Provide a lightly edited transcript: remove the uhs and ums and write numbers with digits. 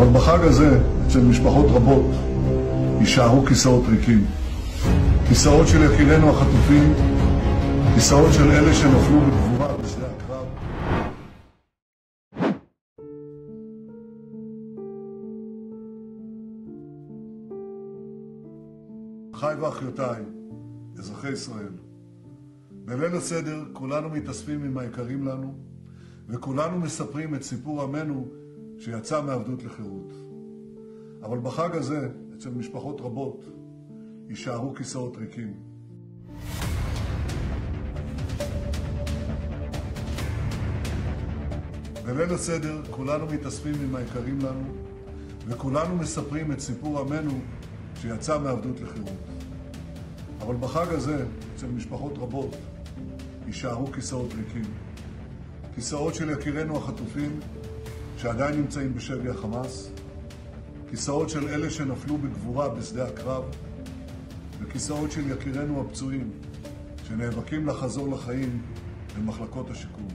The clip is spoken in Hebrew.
אבל בחג הזה, אצל משפחות רבות, יישארו כיסאות ריקים. כיסאות של יקירינו החטופים, כיסאות של אלה שנפלו בגבורה בשדה הקרב. אחיי ואחיותיי, אזרחי ישראל, בליל הסדר כולנו מתאספים עם היקרים לנו, וכולנו מספרים את סיפור עמנו שיצא מעבדות לחירות. אבל בחג הזה, אצל משפחות רבות, יישארו כיסאות ריקים. בליל הסדר כולנו מתאספים עם היקרים לנו, וכולנו מספרים את סיפור עמנו שיצא מעבדות לחירות. אבל בחג הזה, אצל משפחות רבות, יישארו כיסאות ריקים. כיסאות של יקירינו החטופים, שעדיין נמצאים בשבי החמאס, כיסאות של אלה שנפלו בגבורה בשדה הקרב, וכיסאות של יקירינו הפצועים, שנאבקים לחזור לחיים במחלקות השיקום.